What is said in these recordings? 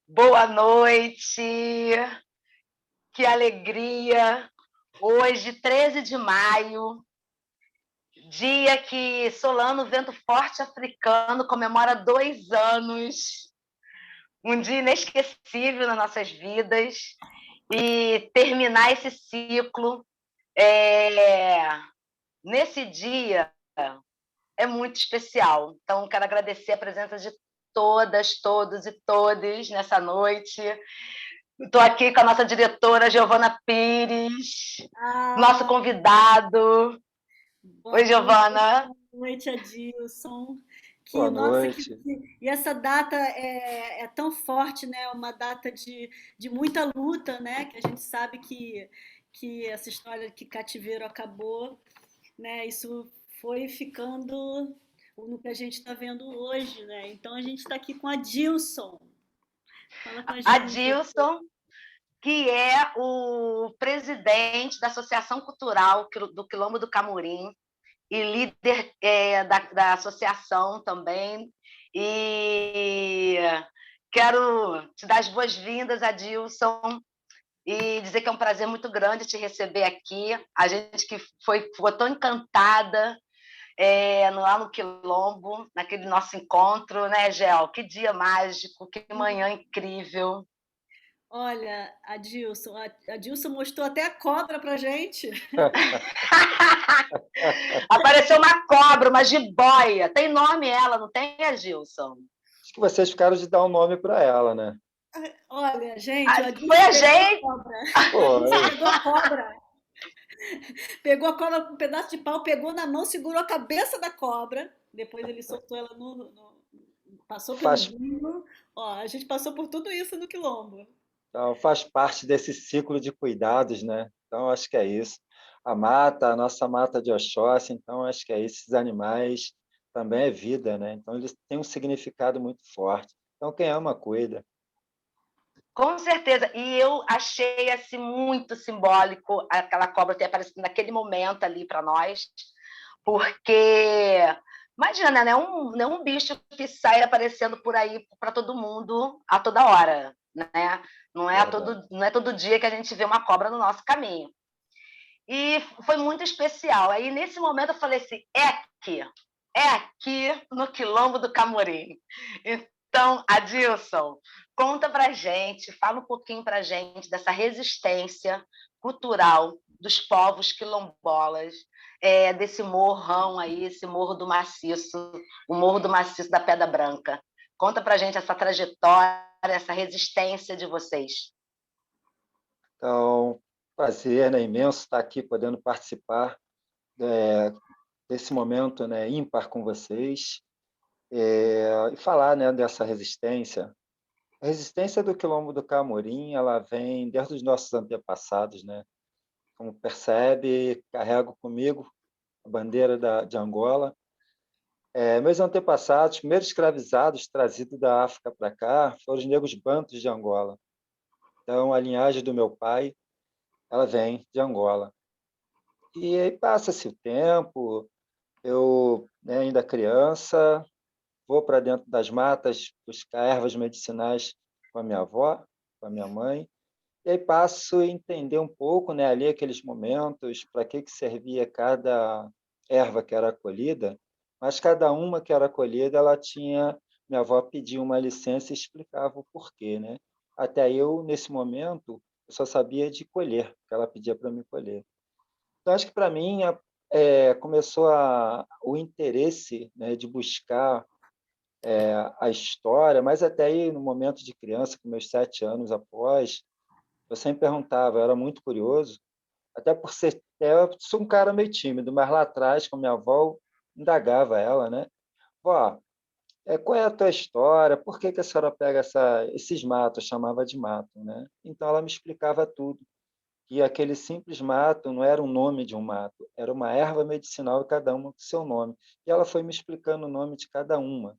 Boa noite, que alegria! Hoje, 13 de maio, dia que Solano Vento Forte Africano comemora 2 anos, um dia inesquecível nas nossas vidas, e terminar esse ciclo nesse dia é muito especial. Então, quero agradecer a presença de todas, todos e todes nessa noite. Estou aqui com a nossa diretora, Giovana Pires, nosso Ah, convidado. boa Oi, noite, Giovana. boa noite, Adilson. Boa Nossa, noite. e essa data é tão forte, né? Uma data de muita luta, né? Que a gente sabe que essa história que cativeiro acabou, né? Isso foi ficando no que a gente está vendo hoje, né? Então a gente está aqui com a Dilson. Fala com a gente. Adilson, que é o presidente da Associação Cultural do Quilombo do Camurim e líder da associação também. E quero te dar as boas-vindas, Adilson, e dizer que é um prazer muito grande te receber aqui. A gente que ficou tão encantada lá no Quilombo, naquele nosso encontro, né, Gel? Que dia mágico, que manhã incrível. Olha, a Dilson mostrou até a cobra pra gente. Apareceu uma cobra, uma jiboia. Tem nome ela, não tem, Gilson? Acho que vocês ficaram de dar um nome para ela, né? Olha, gente, o Foi Adilson a pegou a gente. cobra. O Adilson Foi. pegou a cobra com um pedaço de pau, pegou na mão, segurou a cabeça da cobra. Depois ele soltou ela passou pelo Faz, rio. Ó, a gente passou por tudo isso no Quilombo. então, faz parte desse ciclo de cuidados, né? Então, acho que é isso. A mata, a nossa mata de Oxóssi, então, acho que é isso. Esses animais também é vida, né? Então, eles têm um significado muito forte. Então, quem ama, cuida. Com certeza. E eu achei assim, muito simbólico aquela cobra ter aparecido naquele momento ali para nós, porque imagina, né? Não é um bicho que sai aparecendo por aí para todo mundo a toda hora, né? Verdade. Não é todo dia que a gente vê uma cobra no nosso caminho. E foi muito especial. Aí, nesse momento, eu falei assim: é aqui no Quilombo do Camorim. Então, Adilson, conta pra gente, fala um pouquinho pra gente dessa resistência cultural dos povos quilombolas, desse morrão aí, esse Morro do Maciço, o Morro do Maciço da Pedra Branca. Conta pra gente essa trajetória, essa resistência de vocês. Então, prazer, né? Imenso estar aqui podendo participar é, desse momento, né, ímpar com vocês. E falar, né, dessa resistência. A resistência do Quilombo do Camorim, ela vem desde os nossos antepassados, né? Como percebe, carrego comigo a bandeira de Angola. Meus antepassados, primeiros escravizados trazidos da África para cá, foram os negros bantos de Angola. Então, a linhagem do meu pai, ela vem de Angola. E aí passa-se o tempo, eu, né, ainda criança, vou para dentro das matas buscar ervas medicinais com a minha avó, com a minha mãe, e aí passo a entender um pouco, né, ali aqueles momentos, para que servia cada erva que era colhida, mas cada uma que era colhida, ela tinha, minha avó pedia uma licença e explicava o porquê, né? Até eu, nesse momento, eu só sabia de colher, que ela pedia para me colher. Então, acho que para mim começou o interesse, né, de buscar a história, mas até aí no momento de criança, com meus 7 anos após, eu sempre perguntava, eu era muito curioso, até por ser, eu sou um cara meio tímido, mas lá atrás, com minha avó, indagava ela, né? Vó, qual é a tua história? Por que que a senhora pega esses matos? Eu chamava de mato, né? Então ela me explicava tudo, que aquele simples mato não era o nome de um mato, era uma erva medicinal e cada uma com seu nome. E ela foi me explicando o nome de cada uma,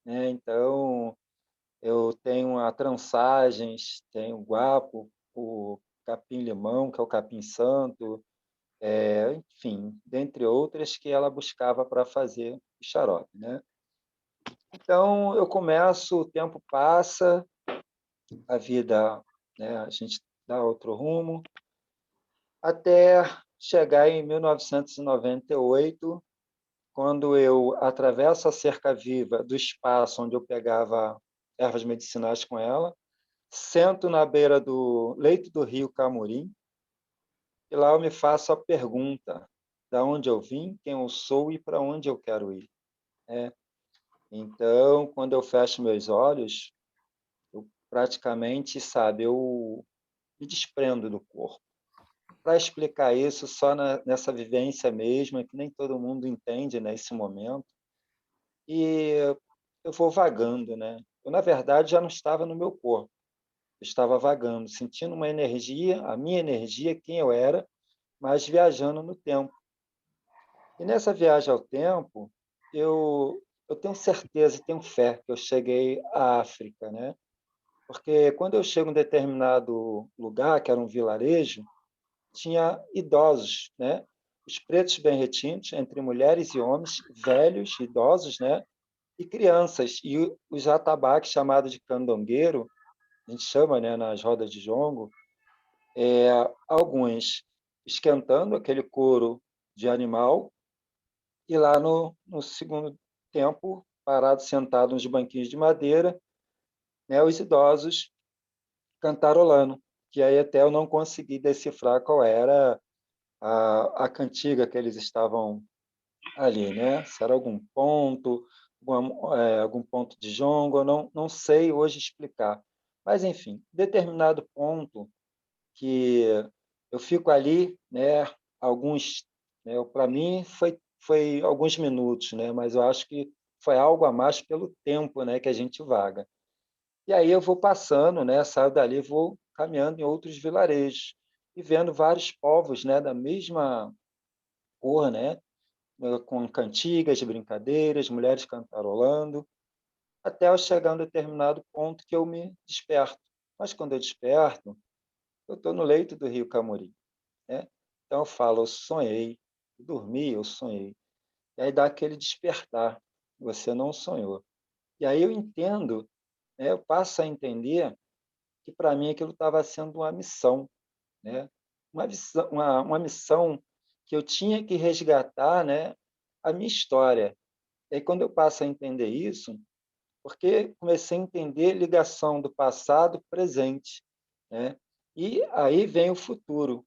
né? Então, eu tenho a trançagens, tenho o guapo, o capim-limão, que é o capim-santo, enfim, dentre outras que ela buscava para fazer o xarope, né? Então, eu começo, o tempo passa, a vida, né, a gente dá outro rumo, até chegar em 1998, quando eu atravesso a cerca viva do espaço onde eu pegava ervas medicinais com ela, sento na beira do leito do rio Camurim, e lá eu me faço a pergunta: da onde eu vim, quem eu sou e para onde eu quero ir, né? Então, quando eu fecho meus olhos, eu praticamente, sabe, eu me desprendo do corpo. Para explicar isso, só nessa vivência mesmo, é que nem todo mundo entende nesse momento, e eu vou vagando, né? Eu, na verdade, já não estava no meu corpo, eu estava vagando, sentindo uma energia, a minha energia, quem eu era, mas viajando no tempo. E nessa viagem ao tempo, eu tenho certeza e tenho fé que eu cheguei à África, né? Porque quando eu chego em um determinado lugar, que era um vilarejo, tinha idosos, né? Os pretos bem retintos, entre mulheres e homens, velhos, idosos, né? E crianças. E os atabaques, chamados de candongueiro, a gente chama, né, nas rodas de jongo, alguns esquentando aquele couro de animal, e lá no segundo tempo, parados, sentados nos banquinhos de madeira, né, os idosos cantarolando, que aí até eu não consegui decifrar qual era a cantiga que eles estavam ali, né? Se era algum ponto, algum ponto de jongo, eu não sei hoje explicar. Mas, enfim, determinado ponto que eu fico ali, né, alguns, né, para mim foi alguns minutos, né, mas eu acho que foi algo a mais pelo tempo, né, que a gente vaga. E aí eu vou passando, né, saio dali, vou caminhando em outros vilarejos e vendo vários povos, né, da mesma cor, né, com cantigas, brincadeiras, mulheres cantarolando, até eu chegar a um determinado ponto que eu me desperto. Mas quando eu desperto, eu estou no leito do rio Camurim, né? Então eu falo, eu sonhei, dormi, eu sonhei. E aí dá aquele despertar, você não sonhou. E aí eu entendo, né, eu passo a entender que para mim aquilo estava sendo uma missão, né? Uma missão que eu tinha que resgatar, né, a minha história. E aí, quando eu passo a entender isso, porque comecei a entender ligação do passado, presente, né? E aí vem o futuro.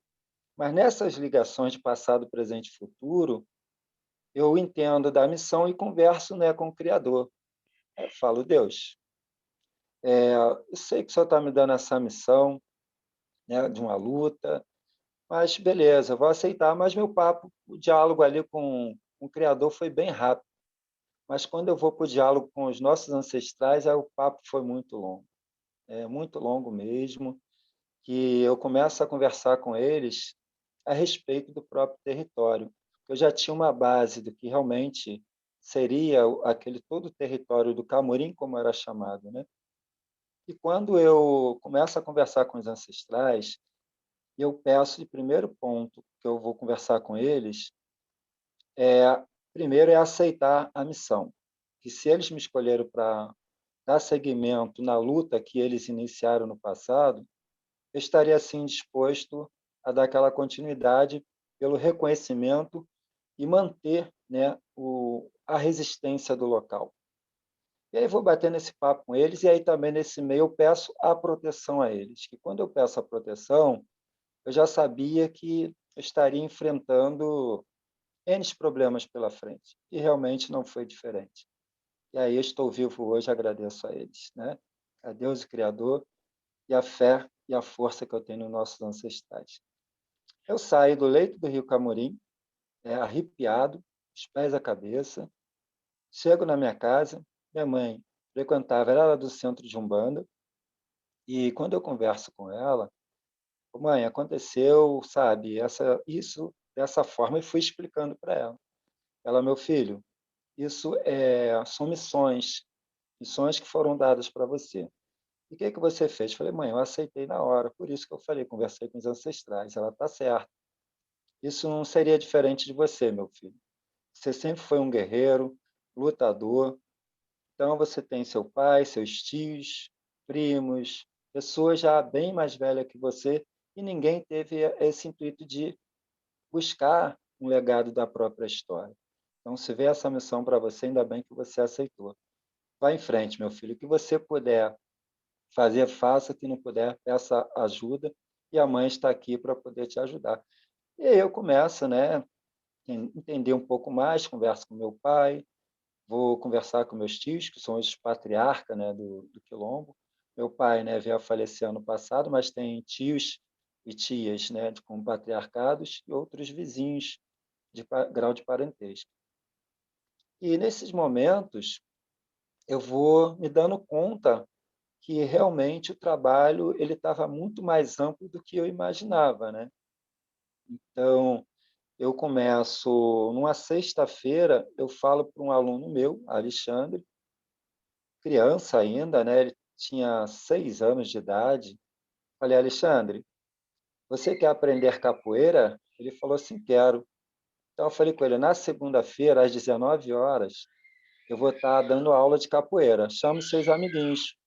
Mas nessas ligações de passado, presente e futuro, eu entendo da missão e converso, né, com o Criador. Eu falo, Deus, eu sei que o Senhor está me dando essa missão, né, de uma luta, mas beleza, eu vou aceitar. Mas meu papo, o diálogo ali com o Criador foi bem rápido. Mas quando eu vou para o diálogo com os nossos ancestrais, aí o papo foi muito longo mesmo, que eu começo a conversar com eles a respeito do próprio território. Eu já tinha uma base do que realmente seria aquele todo o território do Camorim, como era chamado, né? E quando eu começo a conversar com os ancestrais, eu peço de primeiro ponto que eu vou conversar com eles é primeiro é aceitar a missão, que se eles me escolheram para dar seguimento na luta que eles iniciaram no passado, eu estaria assim disposto a dar aquela continuidade pelo reconhecimento e manter, né, a resistência do local. E aí vou bater nesse papo com eles, e aí também nesse meio eu peço a proteção a eles, que quando eu peço a proteção, eu já sabia que eu estaria enfrentando N problemas pela frente, e realmente não foi diferente. E aí eu estou vivo hoje, agradeço a eles, né? A Deus, o Criador, e a fé e a força que eu tenho nos nossos ancestrais. Eu saí do leito do rio Camorim, arrepiado, os pés à cabeça, chego na minha casa, minha mãe frequentava, era do centro de Umbanda, e quando eu converso com ela, mãe, aconteceu, sabe, isso dessa forma, e fui explicando para ela. Ela, meu filho, isso são missões que foram dadas para você. E o que que você fez? Falei, mãe, eu aceitei na hora, por isso que eu falei, conversei com os ancestrais. Ela está certa. Isso não seria diferente de você, meu filho. Você sempre foi um guerreiro, lutador. Então você tem seu pai, seus tios, primos, pessoa já bem mais velha que você, e ninguém teve esse intuito de buscar um legado da própria história. Então, se vê essa missão para você, ainda bem que você aceitou. Vá em frente, meu filho. O que você puder fazer, faça. O que não puder, peça ajuda. E a mãe está aqui para poder te ajudar. E aí eu começo, né, entender um pouco mais, converso com meu pai, vou conversar com meus tios, que são os patriarcas, né, do Quilombo. Meu pai, né, veio a falecer ano passado, mas tem tios e tias, né, como patriarcados e outros vizinhos de grau de parentesco. E nesses momentos eu vou me dando conta que realmente o trabalho ele estava muito mais amplo do que eu imaginava, né? Então, eu começo numa sexta-feira, eu falo para um aluno meu, Alexandre, criança ainda, né? Ele tinha 6 anos de idade. Falei, Alexandre, você quer aprender capoeira? Ele falou assim, quero. Então, eu falei com ele, na segunda-feira, às 19 horas, eu vou estar dando aula de capoeira. Chame seus amiguinhos.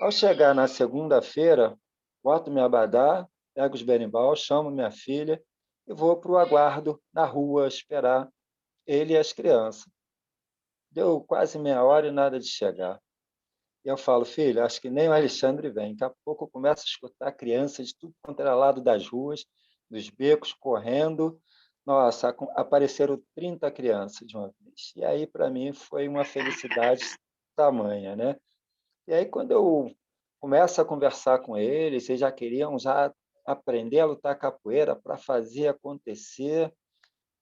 Ao chegar na segunda-feira, boto minha abadá, pego os berimbau, chamo minha filha e vou para o aguardo na rua esperar ele e as crianças. Deu quase meia hora e nada de chegar. E eu falo, filho, acho que nem o Alexandre vem. Daqui a pouco eu começo a escutar crianças de tudo quanto era lado das ruas, dos becos, correndo. Nossa, apareceram 30 crianças de uma vez. E aí, para mim, foi uma felicidade tamanha, né? E aí, quando eu começo a conversar com eles, eles já queriam já aprender a lutar capoeira para fazer acontecer.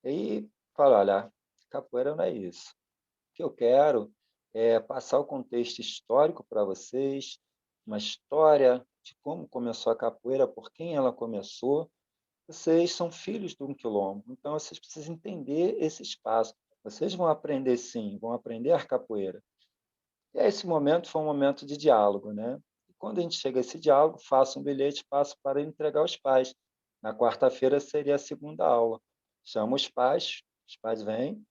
E aí, falo, olha, capoeira não é isso. O que eu quero é passar o contexto histórico para vocês, uma história de como começou a capoeira, por quem ela começou. Vocês são filhos de um quilombo, então vocês precisam entender esse espaço. Vocês vão aprender sim, vão aprender a capoeira. E esse momento foi um momento de diálogo, né? E quando a gente chega a esse diálogo, faço um bilhete, passo para entregar aos pais. Na quarta-feira seria a segunda aula. Chamo os pais vêm,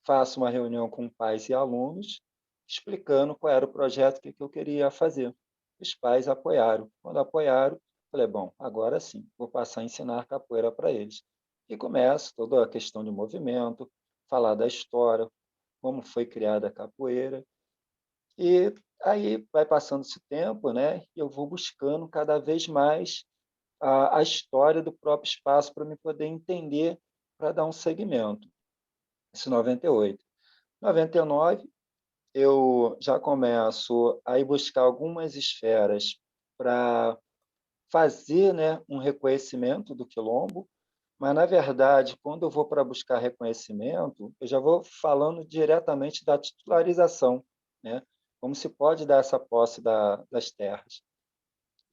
faço uma reunião com pais e alunos, explicando qual era o projeto, o que eu queria fazer. Os pais apoiaram. Quando apoiaram, falei, bom, agora sim, vou passar a ensinar capoeira para eles. E começo toda a questão de movimento, falar da história, como foi criada a capoeira, e aí vai passando esse tempo, né? E eu vou buscando cada vez mais a história do próprio espaço para me poder entender, para dar um segmento. Isso em 98. Em 99, eu já começo a ir buscar algumas esferas para fazer, né, um reconhecimento do quilombo, mas, na verdade, quando eu vou para buscar reconhecimento, eu já vou falando diretamente da titularização, né? Como se pode dar essa posse das terras.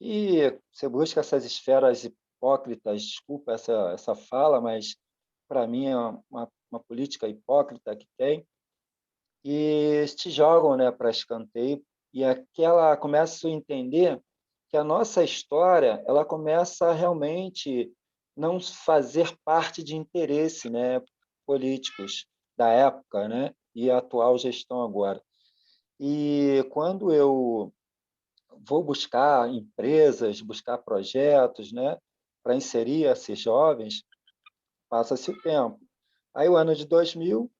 E você busca essas esferas hipócritas, desculpa essa fala, mas para mim é uma política hipócrita que tem, e te jogam, né, para escanteio, e aquela começa a entender que a nossa história ela começa a realmente não fazer parte de interesse, né, políticos da época, né, e a atual gestão agora. E quando eu vou buscar empresas, buscar projetos, né, para inserir esses jovens, passa-se o tempo. Aí, o ano de 2000,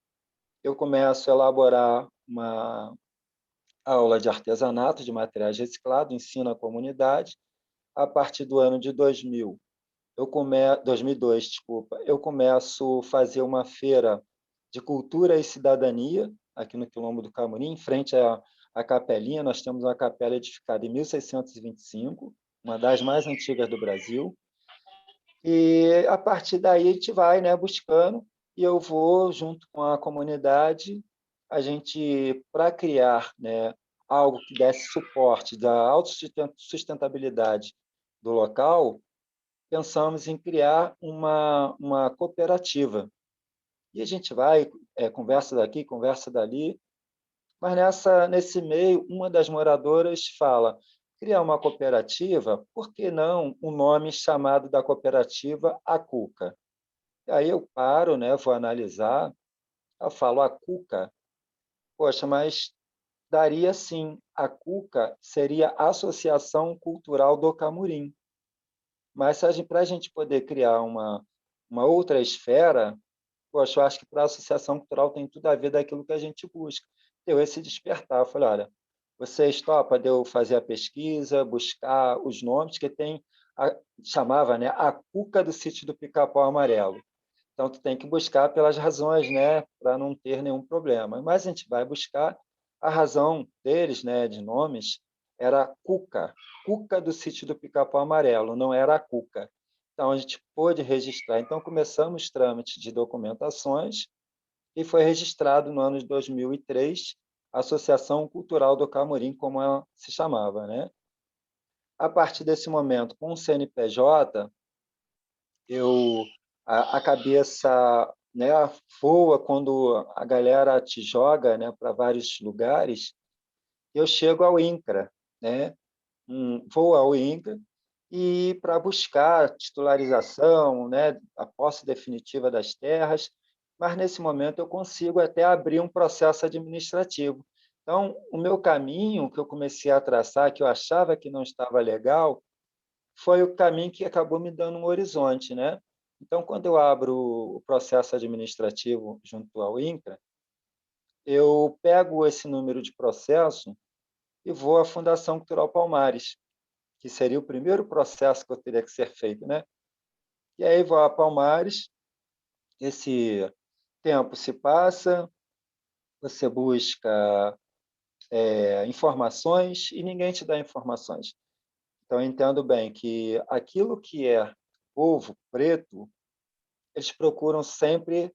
eu começo a elaborar uma aula de artesanato de materiais reciclados, ensino à comunidade. A partir do ano de 2000, 2002, desculpa, eu começo a fazer uma feira de cultura e cidadania aqui no Quilombo do Camurim, em frente à capelinha. Nós temos uma capela edificada em 1625, uma das mais antigas do Brasil. E a partir daí a gente vai, né, buscando, e eu vou junto com a comunidade, a gente para criar, né, algo que desse suporte da autossustentabilidade do local, pensamos em criar uma cooperativa. E a gente vai, conversa daqui, conversa dali, mas nesse meio, uma das moradoras fala: criar uma cooperativa, por que não um nome chamado da cooperativa A Cuca? E aí eu paro, né, vou analisar, eu falo A Cuca, poxa, mas daria sim, a CUCA seria a Associação Cultural do Camorim. Mas para a gente poder criar uma outra esfera, poxa, eu acho que para a associação cultural tem tudo a ver daquilo que a gente busca. Deu esse despertar. Eu falei, olha, vocês topam de eu fazer a pesquisa, buscar os nomes, que tem, chamava, né, a cuca do sítio do Pica-Pau Amarelo. Então, tu tem que buscar pelas razões, né, para não ter nenhum problema. Mas a gente vai buscar a razão deles, né, de nomes, era Cuca, Cuca do sítio do Pica-Pau Amarelo, não era a Cuca. Então, a gente pôde registrar. Então, começamos os trâmites de documentações e foi registrado no ano de 2003 a Associação Cultural do Camorim, como ela se chamava, né? A partir desse momento, com o CNPJ, a cabeça, né, voa quando a galera te joga, né, para vários lugares. Eu chego ao INCRA, né? Vou ao INCRA e para buscar titularização, né, a posse definitiva das terras, mas nesse momento eu consigo até abrir um processo administrativo. Então, o meu caminho que eu comecei a traçar, que eu achava que não estava legal, foi o caminho que acabou me dando um horizonte, né? Então, quando eu abro o processo administrativo junto ao INCRA, eu pego esse número de processo e vou à Fundação Cultural Palmares, que seria o primeiro processo que eu teria que ser feito, né? E aí vou a Palmares, esse tempo se passa, você busca informações e ninguém te dá informações. Então, eu entendo bem que aquilo que é povo preto, eles procuram sempre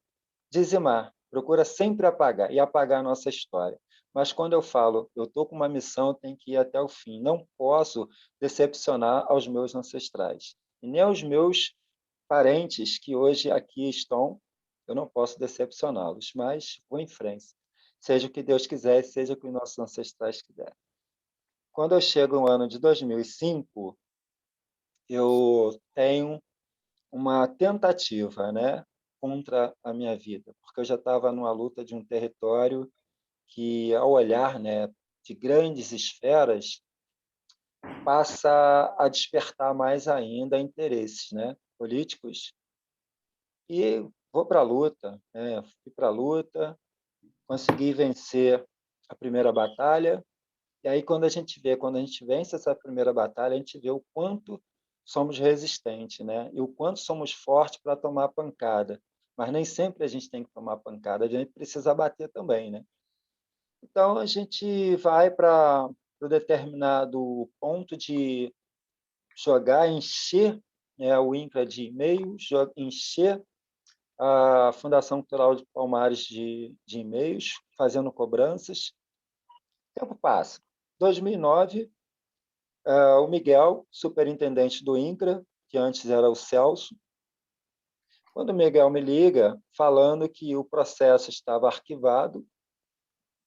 dizimar, procura sempre apagar e apagar a nossa história. Mas quando eu falo, eu estou com uma missão, eu tenho que ir até o fim. Não posso decepcionar aos meus ancestrais. E nem aos meus parentes que hoje aqui estão, eu não posso decepcioná-los, mas vou em frente. Seja o que Deus quiser, seja o que os nossos ancestrais quiserem. Quando eu chego no ano de 2005, eu tenho uma tentativa, né, contra a minha vida, porque eu já estava numa luta de um território que, ao olhar, né, de grandes esferas, passa a despertar mais ainda interesses, né, políticos. E vou para a luta, né, fui para a luta, consegui vencer a primeira batalha. E aí, quando a gente vence essa primeira batalha, a gente vê o quanto somos resistentes, né? E o quanto somos fortes para tomar pancada. Mas nem sempre a gente tem que tomar pancada, a gente precisa bater também, né? Então, a gente vai para o determinado ponto de jogar, encher, né, o INCRA de e-mails, encher a Fundação Cultural de Palmares de e-mails, fazendo cobranças. O tempo passa. 2009, o Miguel, superintendente do INCRA, que antes era o Celso, quando o Miguel me liga falando que o processo estava arquivado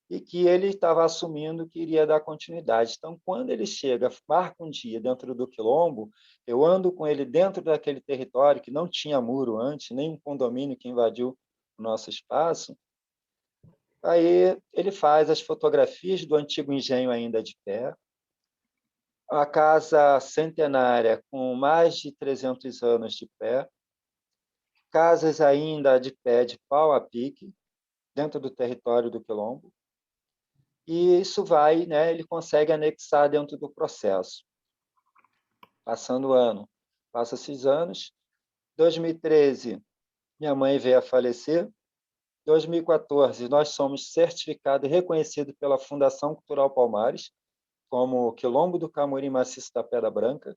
e que ele estava assumindo que iria dar continuidade. Então, quando ele chega, marca um dia dentro do Quilombo, eu ando com ele dentro daquele território que não tinha muro antes, nem um condomínio que invadiu o nosso espaço. Aí ele faz as fotografias do antigo engenho ainda de pé, a casa centenária com mais de 300 anos de pé, casas ainda de pé de pau a pique, dentro do território do Quilombo, e isso vai, né, ele consegue anexar dentro do processo. Passando o ano, passa-se os anos, 2013, minha mãe veio a falecer, 2014, nós somos certificados e reconhecidos pela Fundação Cultural Palmares, como Quilombo do Camorim Maciço da Pedra Branca.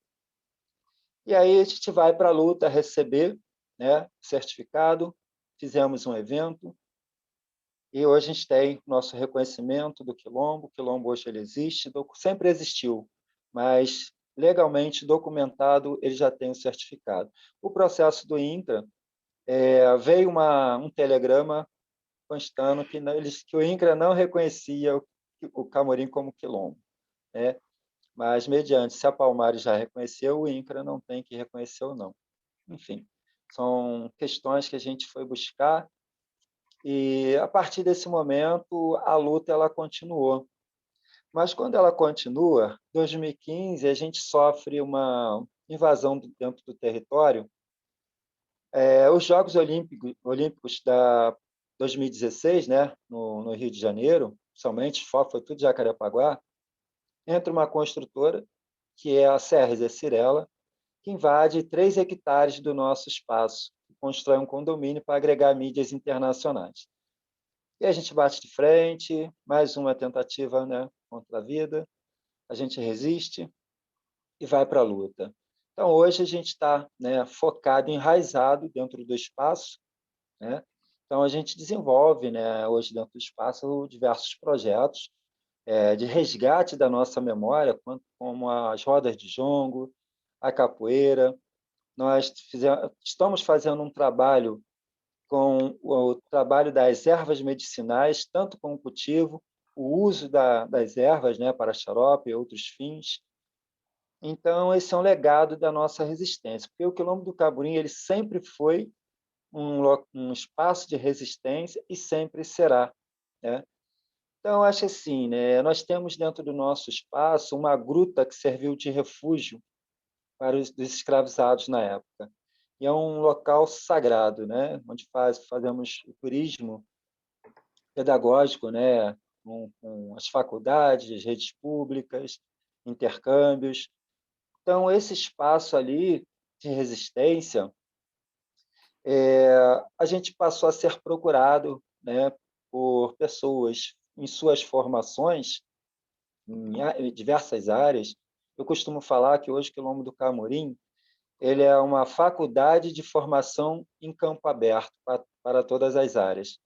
E aí a gente vai para a luta receber, né, o certificado, fizemos um evento, e hoje a gente tem nosso reconhecimento do Quilombo. O Quilombo hoje ele existe, sempre existiu, mas legalmente documentado ele já tem o certificado. O processo do INCRA, veio um telegrama constando que o INCRA não reconhecia o Camorim como Quilombo, né? Mas, mediante, se a Palmares já reconheceu, o INCRA não tem que reconhecer ou não. Enfim, são questões que a gente foi buscar e, a partir desse momento, a luta ela continuou. Mas quando ela continua, em 2015 a gente sofre uma invasão dentro do território. Os Jogos Olímpicos da 2016, né, no Rio de Janeiro, somente foi tudo Jacarepaguá, entra uma construtora, que é a CRZ Cirela, que invade 3 hectares do nosso espaço, e constrói um condomínio para agregar mídias internacionais. E a gente bate de frente, mais uma tentativa, né, contra a vida, a gente resiste e vai para a luta. Então, hoje a gente está, né, focado, enraizado dentro do espaço, né? Então, a gente desenvolve, né, hoje dentro do espaço diversos projetos de resgate da nossa memória, como as rodas de jongo, a capoeira. Estamos fazendo um trabalho com o trabalho das ervas medicinais, tanto com o cultivo, o uso das ervas, né, para xarope e outros fins. Então, esse é um legado da nossa resistência, porque o Quilombo do Caburim ele sempre foi um espaço de resistência e sempre será, né? Então, acho assim, né, nós temos dentro do nosso espaço uma gruta que serviu de refúgio para os escravizados na época. E é um local sagrado, né, onde fazemos o turismo pedagógico, né, com as faculdades, as redes públicas, intercâmbios. Então, esse espaço ali de resistência, a gente passou a ser procurado, né, por pessoas em suas formações, em diversas áreas. Eu costumo falar que hoje o Quilombo do Camorim ele é uma faculdade de formação em campo aberto para todas as áreas.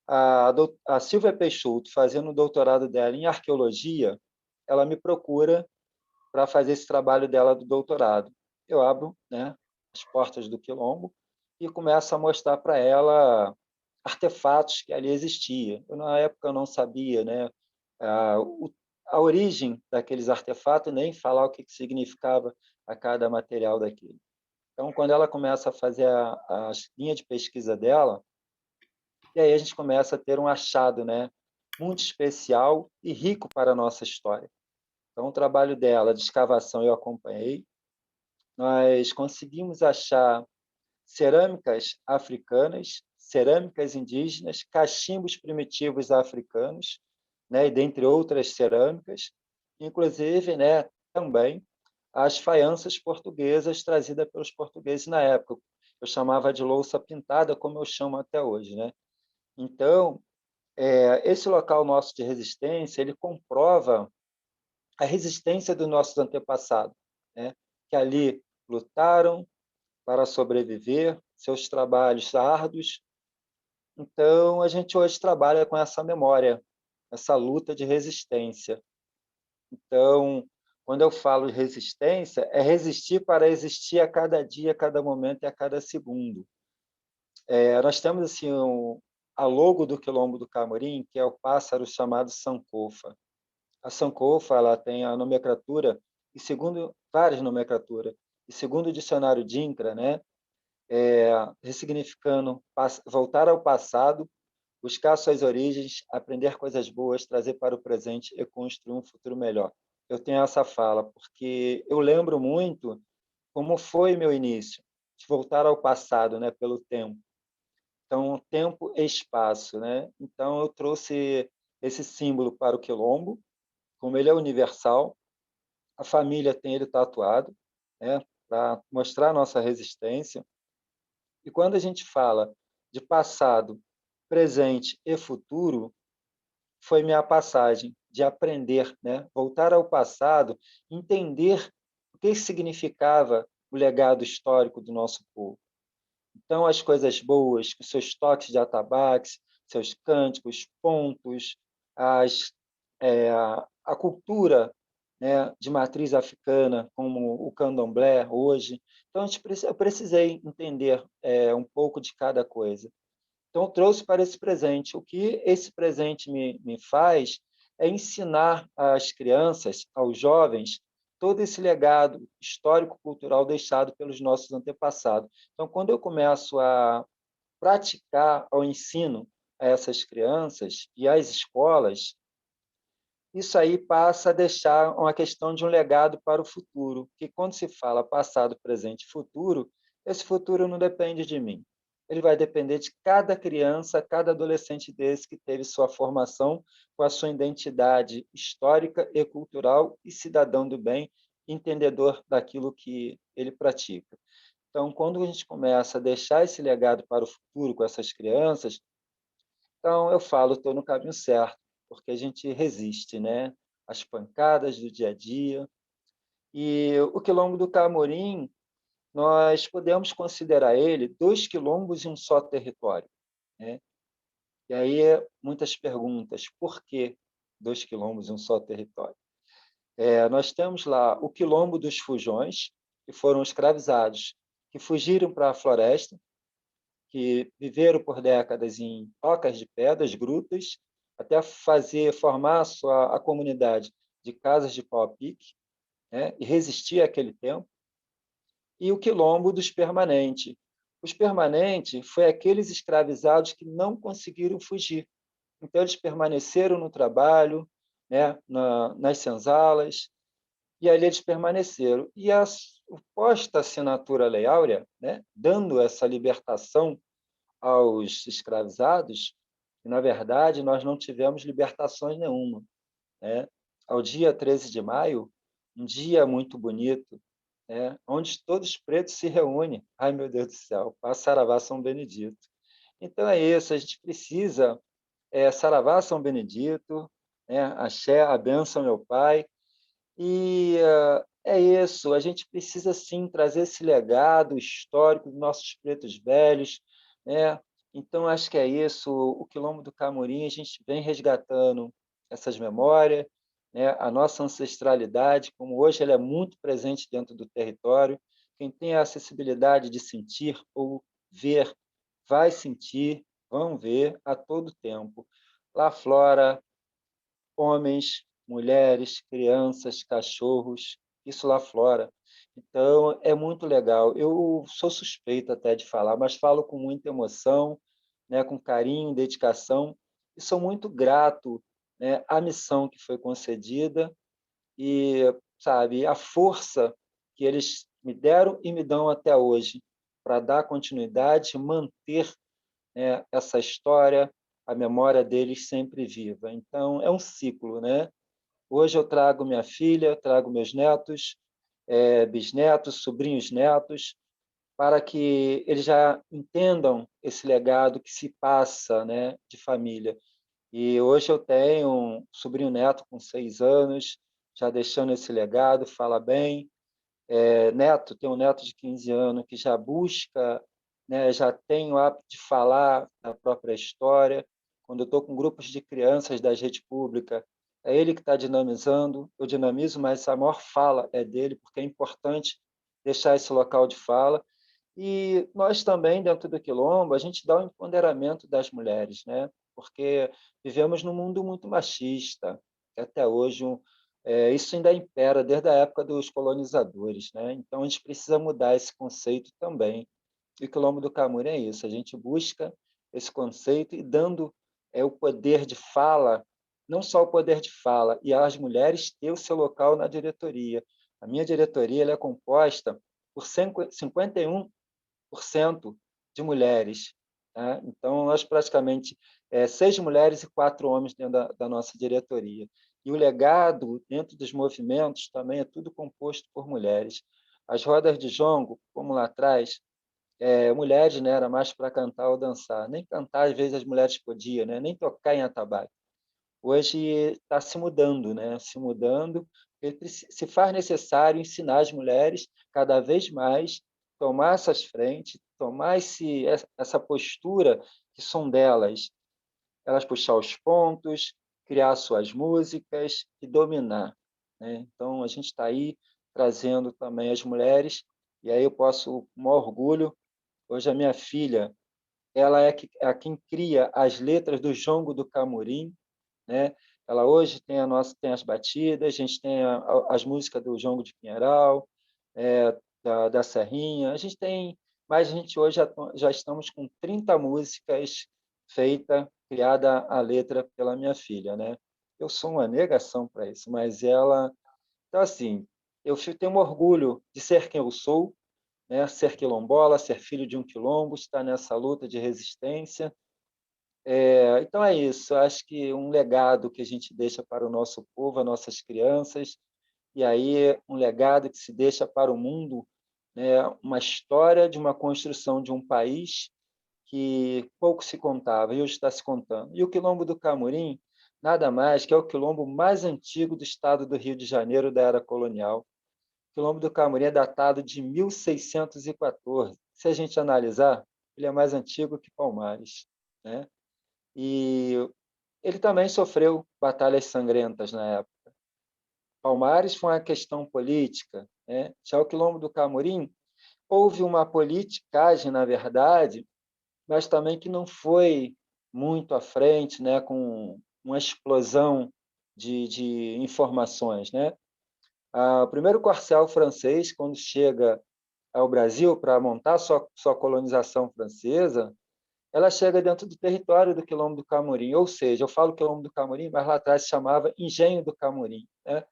A Silvia Peixoto, fazendo o doutorado dela em arqueologia, ela me procura para fazer esse trabalho dela do doutorado. Eu abro, né, as portas do Quilombo e começo a mostrar para ela artefatos que ali existiam. Na época, eu não sabia, né, a, a origem daqueles artefatos, nem falar o que significava a cada material daquele. Então, quando ela começa a fazer a linha de pesquisa dela, e aí a gente começa a ter um achado, né, muito especial e rico para a nossa história. Então, o trabalho dela de escavação eu acompanhei. Nós conseguimos achar cerâmicas africanas, cerâmicas indígenas, cachimbos primitivos africanos, né, e dentre outras cerâmicas, inclusive, né, também as faianças portuguesas trazidas pelos portugueses na época. Eu chamava de louça pintada, como eu chamo até hoje, né? Então, esse local nosso de resistência, ele comprova a resistência dos nossos antepassados, né? Que ali lutaram para sobreviver, seus trabalhos árduos. Então, a gente hoje trabalha com essa memória, essa luta de resistência. Então, quando eu falo de resistência, é resistir para existir a cada dia, a cada momento e a cada segundo. Nós temos assim a logo do Quilombo do Camorim, que é o pássaro chamado sancofa. A sancofa ela tem a nomenclatura, e segundo várias nomenclaturas, e segundo o dicionário Dinkra, né, ressignificando voltar ao passado, buscar suas origens, aprender coisas boas, trazer para o presente e construir um futuro melhor. Eu tenho essa fala porque eu lembro muito como foi meu início, de voltar ao passado, né, pelo tempo. Então, tempo e espaço, né? Então, eu trouxe esse símbolo para o quilombo, como ele é universal, a família tem ele tatuado, né, para mostrar a nossa resistência. E quando a gente fala de passado, presente e futuro, foi minha passagem de aprender, né, voltar ao passado, entender o que significava o legado histórico do nosso povo. Então, as coisas boas, os seus toques de atabaques, seus cânticos, pontos, a cultura, né, de matriz africana, como o candomblé hoje. Então, eu precisei entender um pouco de cada coisa. Então, eu trouxe para esse presente. O que esse presente me faz é ensinar às crianças, aos jovens, todo esse legado histórico-cultural deixado pelos nossos antepassados. Então, quando eu começo a praticar o ensino a essas crianças e às escolas, isso aí passa a deixar uma questão de um legado para o futuro, que quando se fala passado, presente e futuro, esse futuro não depende de mim. Ele vai depender de cada criança, cada adolescente desse que teve sua formação com a sua identidade histórica e cultural e cidadão do bem, entendedor daquilo que ele pratica. Então, quando a gente começa a deixar esse legado para o futuro com essas crianças, então eu falo, estou no caminho certo, porque a gente resiste, né? Às pancadas do dia a dia. E o Quilombo do Camorim, nós podemos considerar ele 2 quilombos em um só território, né? E aí, muitas perguntas, por que 2 quilombos em um só território? Nós temos lá o Quilombo dos Fujões, que foram escravizados, que fugiram para a floresta, que viveram por décadas em tocas de pedras, grutas, até formar a comunidade de casas de pau-a-pique, né, e resistir àquele tempo. E o Quilombo dos Permanentes. Os Permanentes foi aqueles escravizados que não conseguiram fugir. Então, eles permaneceram no trabalho, né, nas senzalas, e ali eles permaneceram. E a suposta assinatura Lei Áurea, né, dando essa libertação aos escravizados, e, na verdade, nós não tivemos libertações nenhuma, né? Ao dia 13 de maio, um dia muito bonito, né, onde todos os pretos se reúnem. Ai, meu Deus do céu, para Saravá São Benedito. Então é isso, a gente precisa, Saravá São Benedito, né, axé, a bênção, meu pai, e é isso, a gente precisa sim trazer esse legado histórico dos nossos pretos velhos, né? Então, acho que é isso, o Quilombo do Camorim, a gente vem resgatando essas memórias, né? A nossa ancestralidade, como hoje ela é muito presente dentro do território, quem tem a acessibilidade de sentir ou ver, vai sentir, vão ver a todo tempo. Lá Flora, homens, mulheres, crianças, cachorros, isso lá fora. Então, é muito legal. Eu sou suspeito até de falar, mas falo com muita emoção, né, com carinho, dedicação, e sou muito grato, né, à missão que foi concedida e, sabe, a força que eles me deram e me dão até hoje para dar continuidade, manter, né, essa história, a memória deles sempre viva. Então, é um ciclo, né? Hoje eu trago minha filha, trago meus netos, bisnetos, sobrinhos netos, para que eles já entendam esse legado que se passa, né, de família. E hoje eu tenho um sobrinho neto com 6 anos, já deixando esse legado, fala bem. Tem um neto de 15 anos que já busca, né, já tem o hábito de falar da própria história. Quando eu estou com grupos de crianças da rede pública, é ele que está dinamizando, eu dinamizo, mas a maior fala é dele, porque é importante deixar esse local de fala. E nós também, dentro do Quilombo, a gente dá um empoderamento das mulheres, né? Porque vivemos num mundo muito machista, que até hoje isso ainda impera desde a época dos colonizadores, né? Então, a gente precisa mudar esse conceito também. E o Quilombo do Camuri é isso, a gente busca esse conceito e dando o poder de fala, não só o poder de fala, e as mulheres ter o seu local na diretoria. A minha diretoria ela é composta por 51% de mulheres. Tá? Então, nós praticamente 6 mulheres e 4 homens dentro da nossa diretoria. E o legado dentro dos movimentos também é tudo composto por mulheres. As rodas de jongo, como lá atrás, mulheres, né, era mais para cantar ou dançar. Nem cantar, às vezes, as mulheres podiam, né? Nem tocar em atabaque. Hoje está se mudando, né? Se mudando, se faz necessário ensinar as mulheres cada vez mais tomar essas frentes, tomar essa postura que são delas, elas puxar os pontos, criar suas músicas e dominar, né? Então a gente está aí trazendo também as mulheres e aí eu posso com maior orgulho. Hoje a minha filha, ela é quem cria as letras do Jongo do Camorim, né? Ela hoje tem as batidas, a gente tem as músicas do Jongo de Pinheiral, da Serrinha, a gente tem, mas a gente hoje já estamos com 30 músicas feitas, criada a letra pela minha filha, né? eu sou uma negação para isso, mas ela... Então, assim, tenho um orgulho de ser quem eu sou, né? Ser quilombola, ser filho de um quilombo, estar nessa luta de resistência. Então é isso, acho que um legado que a gente deixa para o nosso povo, as nossas crianças, e aí um legado que se deixa para o mundo, né? Uma história de uma construção de um país que pouco se contava e hoje está se contando. E o Quilombo do Camorim, nada mais que é o quilombo mais antigo do estado do Rio de Janeiro da era colonial. O Quilombo do Camorim é datado de 1614. Se a gente analisar, ele é mais antigo que Palmares, né? E ele também sofreu batalhas sangrentas na época. Palmares foi uma questão política, né? Já o Quilombo do Camorim houve uma politicagem, na verdade, mas também que não foi muito à frente, né? Com uma explosão de informações, né? O primeiro corcel francês, quando chega ao Brasil para montar sua colonização francesa, ela chega dentro do território do Quilombo do Camorim, ou seja, eu falo Quilombo do Camorim, mas lá atrás se chamava Engenho do Camorim, né?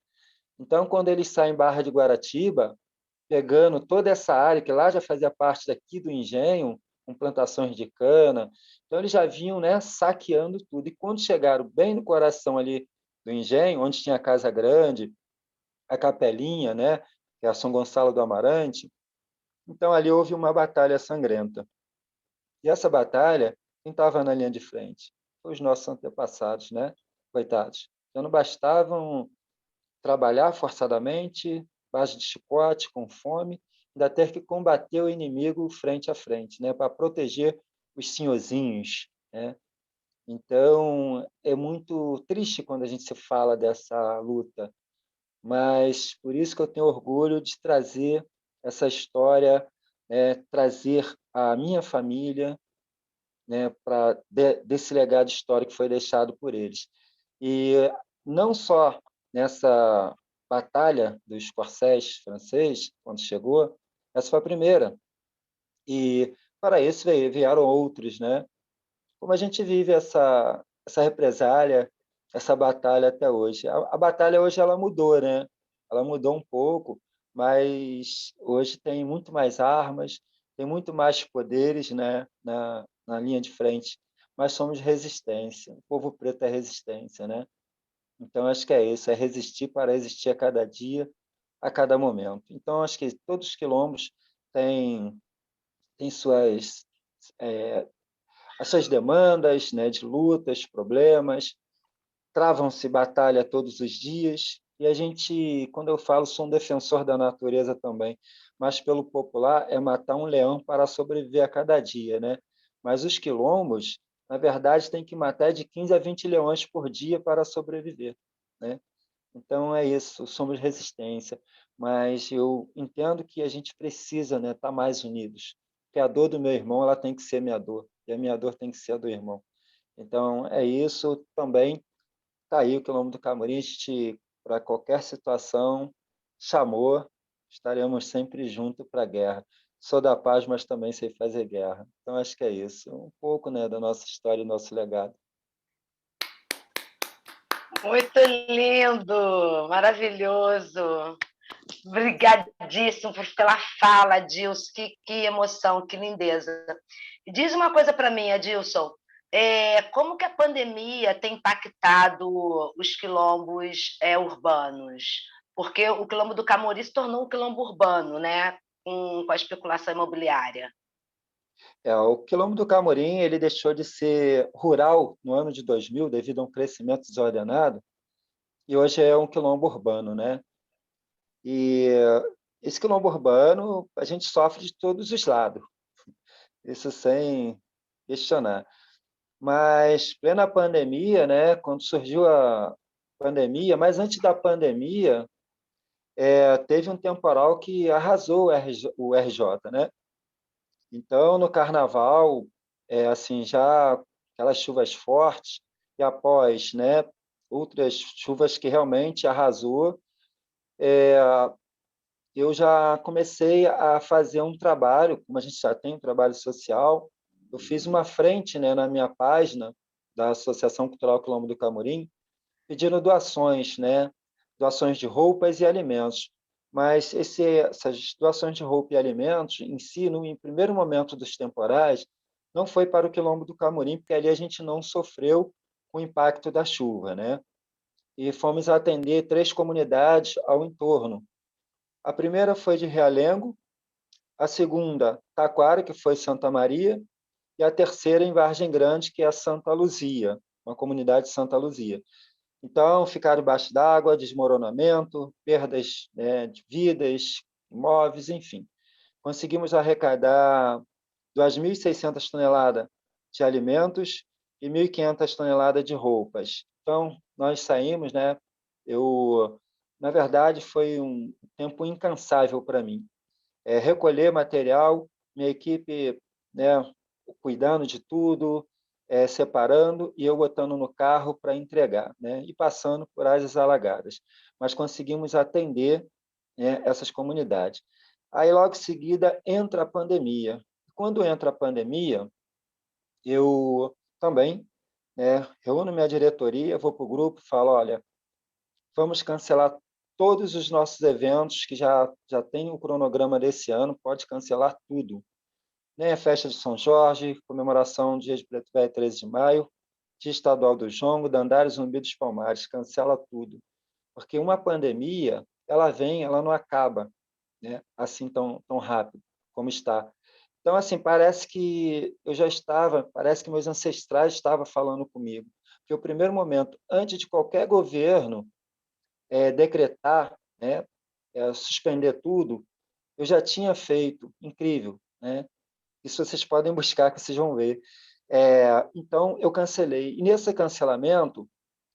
Então, quando eles saem em Barra de Guaratiba, pegando toda essa área que lá já fazia parte daqui do engenho, com plantações de cana, então eles já vinham, né, saqueando tudo. E quando chegaram bem no coração ali do engenho, onde tinha a Casa Grande, a Capelinha, né, que é a São Gonçalo do Amarante, então ali houve uma batalha sangrenta. E essa batalha, quem estava na linha de frente? Foi os nossos antepassados, né? Coitados. Já não bastavam trabalhar forçadamente, base de chicote, com fome, ainda ter que combater o inimigo frente a frente, né? Para proteger os senhorzinhos, né? Então, é muito triste quando a gente se fala dessa luta, mas por isso que eu tenho orgulho de trazer essa história, né? Trazer a minha família, né, desse legado histórico que foi deixado por eles. E não só nessa batalha dos corcéis franceses, quando chegou, essa foi a primeira. E para isso vieram outros, né? Como a gente vive essa represália, essa batalha até hoje. A batalha hoje ela mudou, né? Ela mudou um pouco, mas hoje tem muito mais armas, tem muito mais poderes, né, na linha de frente. Mas somos resistência. O povo preto é resistência, né? Então acho que é isso, é resistir para existir a cada dia, a cada momento. Então acho que todos os quilombos têm suas as suas demandas, né, de lutas, problemas, travam-se batalha todos os dias, e a gente, quando eu falo, sou um defensor da natureza também, mas pelo popular é matar um leão para sobreviver a cada dia, né? Mas os quilombos, na verdade, tem que matar de 15 a 20 leões por dia para sobreviver, né? Então é isso, somos resistência, mas eu entendo que a gente precisa, né, estar mais unidos, porque a dor do meu irmão ela tem que ser minha dor, e a minha dor tem que ser a do irmão. Então é isso também, está aí o Quilombo do Camorim, a gente, para qualquer situação, chamou, estaremos sempre juntos para a guerra. Sou da paz, mas também sei fazer guerra. Então acho que é isso, um pouco, né, da nossa história e nosso legado. Muito lindo, maravilhoso. Obrigadíssimo pela fala, Adilson. Que emoção, que lindeza. E diz uma coisa para mim, Adilson. Como que a pandemia tem impactado os quilombos urbanos? Porque o quilombo do Camori se tornou um quilombo urbano, né? Com a especulação imobiliária. O Quilombo do Camorim ele deixou de ser rural no ano de 2000 devido a um crescimento desordenado e hoje é um quilombo urbano, né? E esse quilombo urbano a gente sofre de todos os lados, isso sem questionar. Mas plena pandemia, né? Quando surgiu a pandemia, mas antes da pandemia teve um temporal que arrasou o RJ, né? Então no Carnaval, assim já aquelas chuvas fortes e após, né? Outras chuvas que realmente arrasou, eu já comecei a fazer um trabalho, como a gente já tem um trabalho social, eu fiz uma frente, né, na minha página da Associação Cultural Quilombo do Camorim, pedindo doações, né? Doações de roupas e alimentos. Mas essas doações de roupa e alimentos, em si, no em primeiro momento dos temporais, não foi para o Quilombo do Camorim, porque ali a gente não sofreu com o impacto da chuva, né? E fomos atender 3 comunidades ao entorno. A primeira foi de Realengo, a segunda, Taquara, que foi Santa Maria, e a terceira em Vargem Grande, que é a Santa Luzia, uma comunidade de Santa Luzia. Então, ficaram debaixo d'água, desmoronamento, perdas, né, de vidas, imóveis, enfim. Conseguimos arrecadar 2.600 toneladas de alimentos e 1.500 toneladas de roupas. Então, nós saímos, né? Na verdade, foi um tempo incansável para mim. Recolher material, minha equipe, né, cuidando de tudo, separando e eu botando no carro para entregar, né, e passando por áreas alagadas. Mas conseguimos atender, né, essas comunidades. Aí, logo em seguida, entra a pandemia. Quando entra a pandemia, eu também, né, reúno minha diretoria, vou para o grupo e falo, olha, vamos cancelar todos os nossos eventos que já tem o cronograma desse ano, pode cancelar tudo. Nem a festa de São Jorge, comemoração do Dia de Preto Velho, 13 de maio, Dia Estadual do Jongo, Dandares, Zumbi dos Palmares, cancela tudo. Porque uma pandemia, ela vem, ela não acaba, né, assim tão rápido como está. Então, assim, parece que eu já estava, parece que meus ancestrais estavam falando comigo. Porque o primeiro momento, antes de qualquer governo decretar, né, suspender tudo, eu já tinha feito, incrível, né? Isso vocês podem buscar que vocês vão ver. Então, eu cancelei. E nesse cancelamento,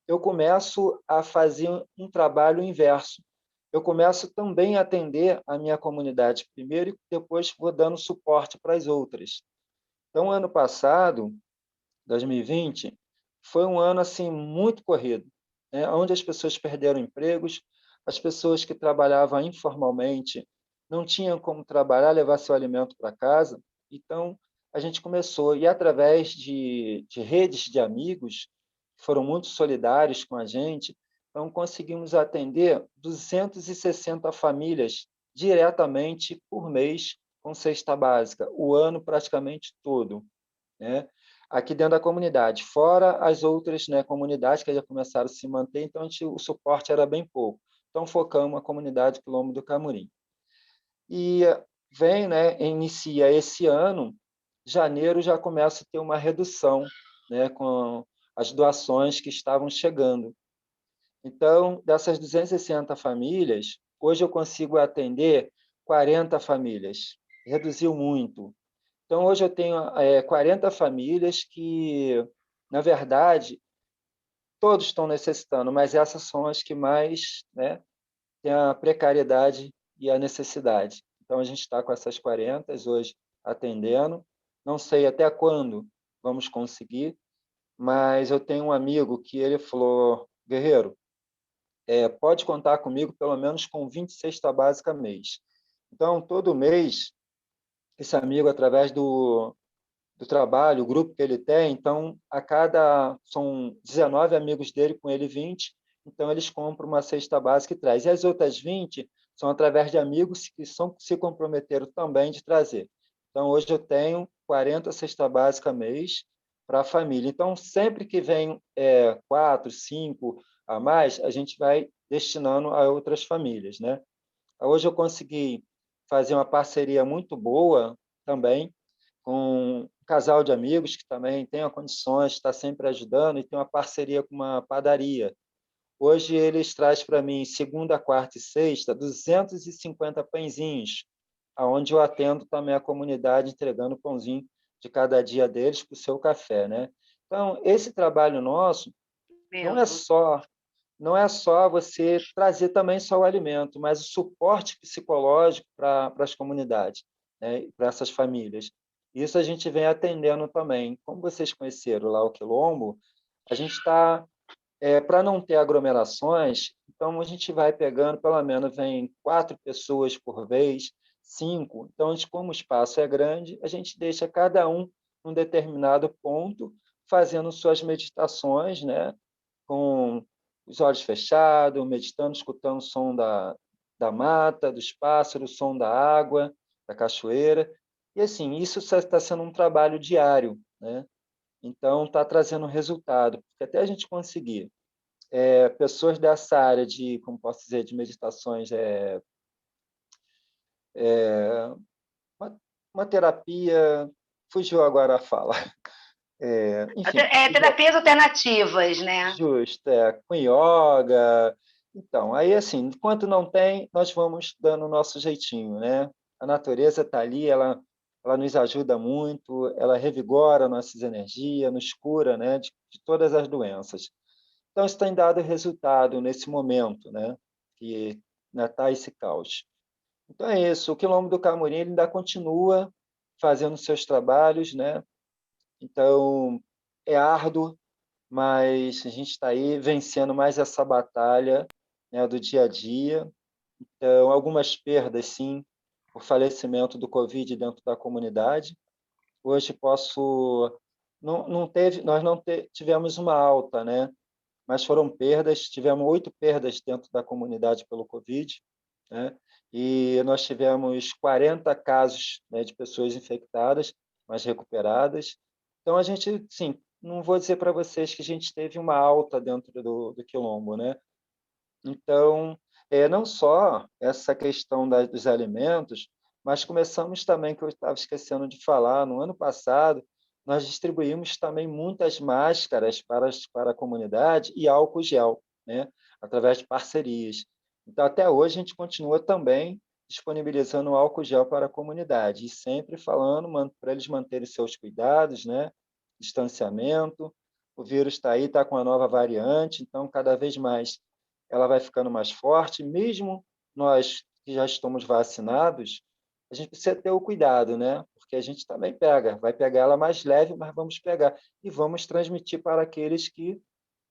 eu começo a fazer um trabalho inverso. Eu começo também a atender a minha comunidade primeiro e depois vou dando suporte para as outras. Então, ano passado, 2020, foi um ano assim muito corrido, né? Onde as pessoas perderam empregos, as pessoas que trabalhavam informalmente não tinham como trabalhar, levar seu alimento para casa. Então, a gente começou, e através de redes de amigos, que foram muito solidários com a gente, então conseguimos atender 260 famílias diretamente por mês com cesta básica, o ano praticamente todo, né? Aqui dentro da comunidade, fora as outras, né, comunidades que já começaram a se manter, então o suporte era bem pouco. Então focamos a comunidade Quilombo do Camorim. E vem, né, inicia esse ano, janeiro já começa a ter uma redução, né, com as doações que estavam chegando. Então, dessas 260 famílias, hoje eu consigo atender 40 famílias. Reduziu muito. Então, hoje eu tenho 40 famílias que, na verdade, todos estão necessitando, mas essas são as que mais, né, têm a precariedade e a necessidade. Então, a gente está com essas 40 hoje atendendo. Não sei até quando vamos conseguir, mas eu tenho um amigo que ele falou, Guerreiro, pode contar comigo pelo menos com 20 cesta básica mês. Então, todo mês, esse amigo, através do trabalho, o grupo que ele tem, então são 19 amigos dele, com ele 20, então eles compram uma cesta básica e traz. E as outras 20 são através de amigos que se comprometeram também de trazer. Então hoje eu tenho 40 cesta básica mês para a família. Então sempre que vem 4, 5 a mais, a gente vai destinando a outras famílias, né? Hoje eu consegui fazer uma parceria muito boa também com um casal de amigos que também tem condições, está sempre ajudando e tem uma parceria com uma padaria. Hoje eles trazem para mim, segunda, quarta e sexta, 250 pãezinhos, aonde eu atendo também a comunidade entregando pãozinho de cada dia deles para o seu café, né? Então, esse trabalho nosso não é Mesmo. só não é só você trazer também só o alimento, mas o suporte psicológico para as comunidades, né, para essas famílias. Isso a gente vem atendendo também. Como vocês conheceram lá o Quilombo, a gente está, para não ter aglomerações, então a gente vai pegando, pelo menos vem 4 pessoas por vez, 5. Então, como o espaço é grande, a gente deixa cada um num determinado ponto, fazendo suas meditações, né, com os olhos fechados, meditando, escutando o som da mata, dos pássaros, o som da água, da cachoeira. E assim, isso está sendo um trabalho diário, né? Então, está trazendo resultado, porque até a gente conseguir pessoas dessa área de, como posso dizer, de meditações, uma, uma terapia, fugiu agora a fala, enfim, Terapias alternativas, né? justo, com yoga. Então, aí assim, enquanto não tem, nós vamos dando o nosso jeitinho, né? A natureza está ali, ela nos ajuda muito, ela revigora nossas energias, nos cura, né, de todas as doenças. Então, isso tem dado resultado nesse momento, né, que está esse caos. Então, é isso. O Quilombo do Camorim ele ainda continua fazendo seus trabalhos, né? Então, é árduo, mas a gente está aí vencendo mais essa batalha, né, do dia a dia. Então, algumas perdas, sim, por falecimento do Covid dentro da comunidade. Hoje posso. Não teve, nós não tivemos uma alta, né? Mas foram perdas, tivemos 8 perdas dentro da comunidade pelo Covid, né? E nós tivemos 40 casos, né, de pessoas infectadas, mas recuperadas. Então, a gente, sim, não vou dizer para vocês que a gente teve uma alta dentro do Quilombo, né? Então, não só essa questão dos alimentos, mas começamos também, que eu estava esquecendo de falar, no ano passado, nós distribuímos também muitas máscaras para a comunidade e álcool gel, né, através de parcerias. Então, até hoje, a gente continua também disponibilizando álcool gel para a comunidade, e sempre falando para eles manterem seus cuidados, né, distanciamento. O vírus está aí, está com a nova variante, então, cada vez mais ela vai ficando mais forte, mesmo nós que já estamos vacinados, a gente precisa ter o cuidado, né? Porque a gente também pega, vai pegar ela mais leve, mas vamos pegar e vamos transmitir para aqueles que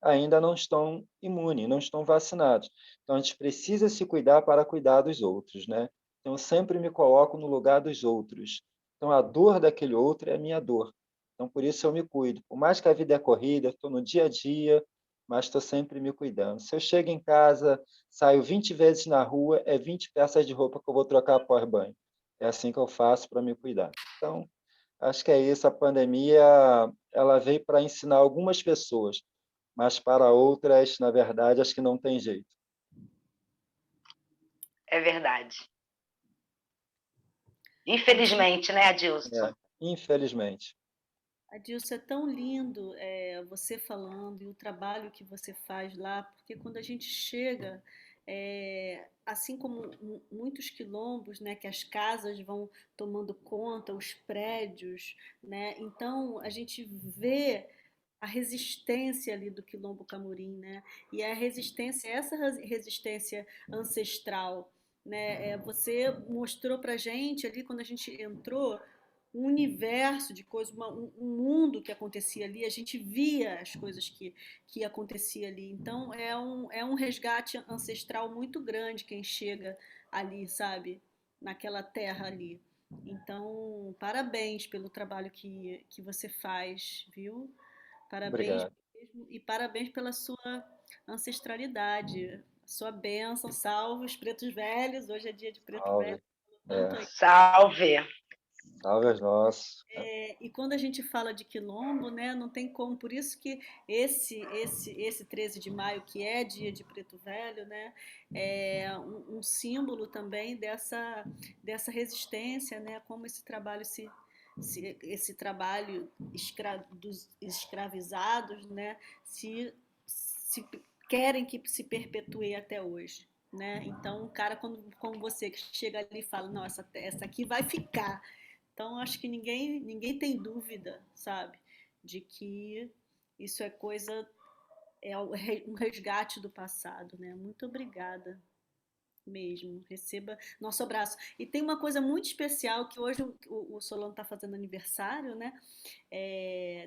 ainda não estão imunes, não estão vacinados. Então a gente precisa se cuidar para cuidar dos outros, né? Então eu sempre me coloco no lugar dos outros. Então a dor daquele outro é a minha dor. Então por isso eu me cuido. Por mais que a vida é corrida, estou no dia a dia, mas estou sempre me cuidando. Se eu chego em casa, saio 20 vezes na rua, é 20 peças de roupa que eu vou trocar após banho. É assim que eu faço para me cuidar. Então, acho que é isso. A pandemia, ela veio para ensinar algumas pessoas, mas para outras, na verdade, acho que não tem jeito. É verdade. Adilson, Infelizmente, né, Adilson? Infelizmente. Adilson, é tão lindo você falando e o trabalho que você faz lá, porque quando a gente chega, assim como muitos quilombos, né, que as casas vão tomando conta, os prédios, né, então a gente vê a resistência ali do Quilombo Camorim, né, e a resistência, essa resistência ancestral, né, você mostrou pra gente ali quando a gente entrou um universo de coisas, um mundo que acontecia ali, a gente via as coisas que acontecia ali. Então é um resgate ancestral muito grande quem chega ali, sabe? Naquela terra ali. Então, parabéns pelo trabalho que você faz, viu? Parabéns Obrigado. mesmo, e parabéns pela sua ancestralidade, sua bênção, salve os pretos velhos, hoje é dia de preto velho, Salve. tanto aí. Salve! Salve aos nossos. E quando a gente fala de quilombo, né, não tem como, por isso que esse 13 de maio, que é dia de Preto Velho, né, é um símbolo também dessa resistência, né, como esse trabalho esse trabalho dos escravizados, né, se querem que se perpetue até hoje. Né? Então, um cara como você que chega ali e fala, não, essa aqui vai ficar, então, acho que ninguém tem dúvida, sabe, de que isso é coisa, é um resgate do passado, né? Muito obrigada mesmo. Receba nosso abraço. E tem uma coisa muito especial que hoje o Solano está fazendo aniversário, né?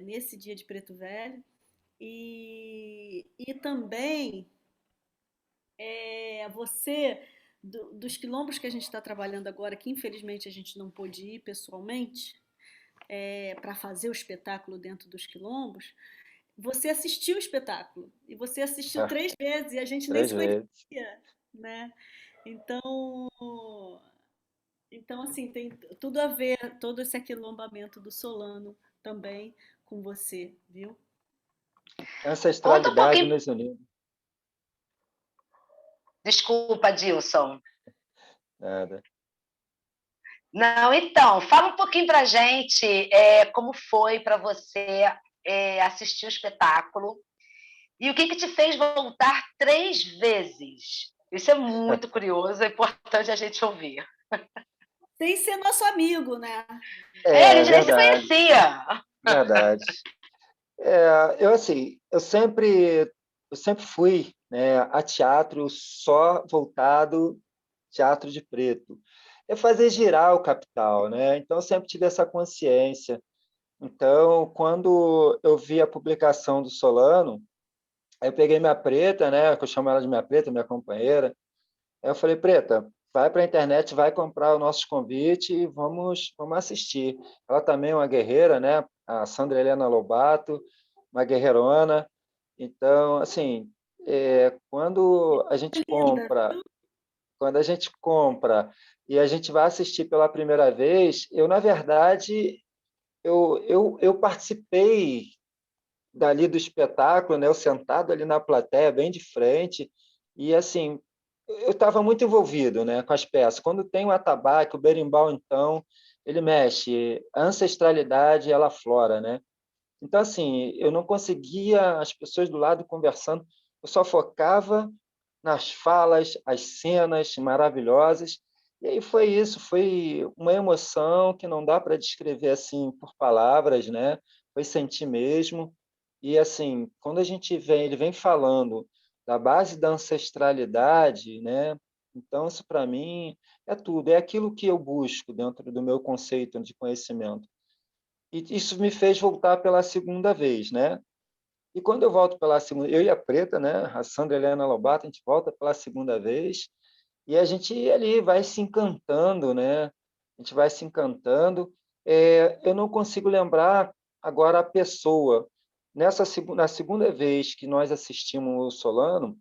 Nesse dia de Preto Velho. E também você dos quilombos que a gente está trabalhando agora, que infelizmente a gente não pôde ir pessoalmente, para fazer o espetáculo dentro dos quilombos, você assistiu o espetáculo. E você assistiu Ah, 3 vezes e a gente nem três se vezes. conhecia, né? Então, então, assim, tem tudo a ver, todo esse aquilombamento do Solano também com você, viu? Conta um Ancestralidade pouquinho. nos uniu. Desculpa, Dilson. Nada. Não, então, fala um pouquinho para a gente como foi para você assistir o espetáculo e o que, que te fez voltar 3 vezes. Isso é muito curioso, é importante a gente ouvir. Sem ser nosso amigo, né? A É gente nem se verdade, conhecia. verdade. Eu assim, eu sempre fui, né, a teatro só voltado teatro de preto. É fazer girar o capital, né? Então eu sempre tive essa consciência. Então, quando eu vi a publicação do Solano, aí eu peguei minha preta, né, que eu chamo ela de minha preta, minha companheira. Aí eu falei, preta, vai para a internet, vai comprar os nossos convites e vamos assistir. Ela também é uma guerreira, né? A Sandra Helena Lobato, uma guerreirona. Então, assim, quando a gente Linda. compra, quando a gente compra e a gente vai assistir pela primeira vez, eu, na verdade, eu participei dali do espetáculo, né? Eu sentado ali na plateia, bem de frente, e assim, eu estava muito envolvido, né, com as peças. Quando tem o atabaque, o berimbau, então, ele mexe, a ancestralidade, ela aflora, né? Então, assim, eu não conseguia as pessoas do lado conversando, eu só focava nas falas, as cenas maravilhosas, e aí foi isso, foi uma emoção que não dá para descrever assim por palavras, né? Foi sentir mesmo. E assim, quando a gente vem, ele vem falando da base da ancestralidade, né? Então isso para mim é tudo, é aquilo que eu busco dentro do meu conceito de conhecimento. E isso me fez voltar pela segunda vez, né? E quando eu volto pela segunda, eu e a Preta, né, a Sandra Helena Lobato, a gente volta pela segunda vez e a gente ali vai se encantando, né? A gente vai se encantando. Eu não consigo lembrar agora a pessoa. Na segunda vez que nós assistimos o Solano,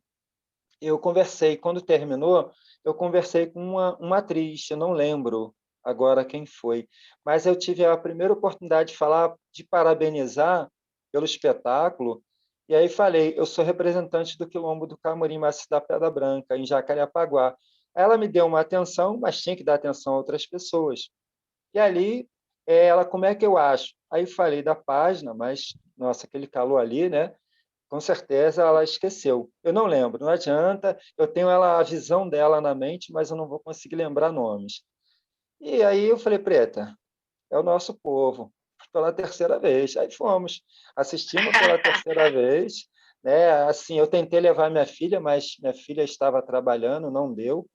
eu conversei, quando terminou, eu conversei com uma atriz, eu não lembro agora quem foi, mas eu tive a primeira oportunidade de falar, de parabenizar pelo espetáculo, e aí falei, eu sou representante do Quilombo do Camorim, Maciço da Pedra Branca, em Jacarepaguá. Ela me deu uma atenção, mas tinha que dar atenção a outras pessoas. E ali, ela, como é que eu acho? Aí falei da página, mas, nossa, aquele calor ali, né? Com certeza ela esqueceu. Eu não lembro, não adianta. Eu tenho ela, a visão dela na mente, mas eu não vou conseguir lembrar nomes. E aí eu falei, Preta, é o nosso povo, pela terceira vez. Aí fomos, assistimos pela terceira vez. Né? Assim, eu tentei levar minha filha, mas minha filha estava trabalhando, não deu.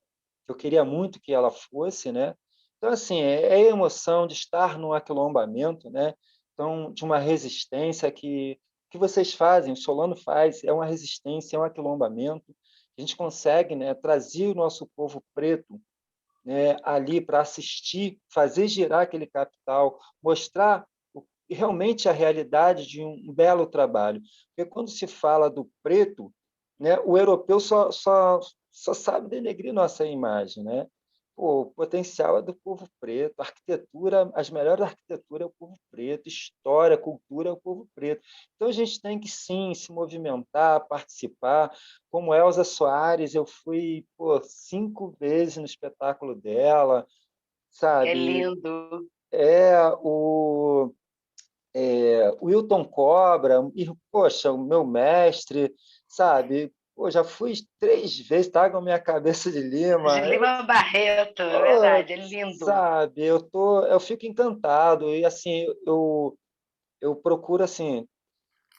Eu queria muito que ela fosse, né? Então, assim, é a emoção de estar no aquilombamento, né? Então, de uma resistência que vocês fazem, o Solano faz, é uma resistência, é um aquilombamento. A gente consegue, né, trazer o nosso povo preto, né, ali para assistir, fazer girar aquele capital, mostrar realmente a realidade de um belo trabalho. Porque quando se fala do preto, né, o europeu só sabe denegrir nossa imagem, né? Pô, o potencial é do povo preto, a arquitetura, as melhores arquiteturas é o povo preto, história, cultura é o povo preto. Então a gente tem que sim se movimentar, participar. Como Elza Soares, eu fui 5 vezes no espetáculo dela, É sabe? lindo. O Wilton Cobra, e, poxa, o meu mestre, sabe? Pô, já fui 3 vezes, tá com a minha cabeça de De Lima. Lima Barreto, é Pô, verdade, é lindo. sabe, eu fico encantado e assim eu procuro assim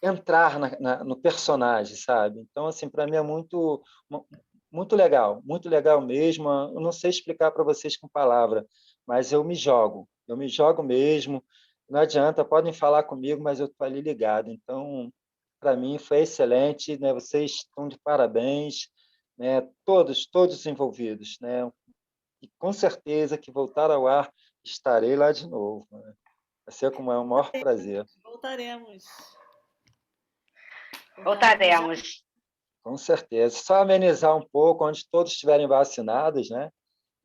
entrar no personagem, sabe? Então assim para mim é muito legal mesmo. Eu não sei explicar para vocês com palavra, mas eu me jogo mesmo. Não adianta, podem falar comigo, mas eu estou ali ligado. Então para mim foi excelente, né? Vocês estão de parabéns, né? Todos os envolvidos, né? E com certeza que voltar ao ar estarei lá de novo, né? Vai ser com o maior prazer. Voltaremos. Voltaremos. Com certeza. Só amenizar um pouco, onde todos estiverem vacinados, né?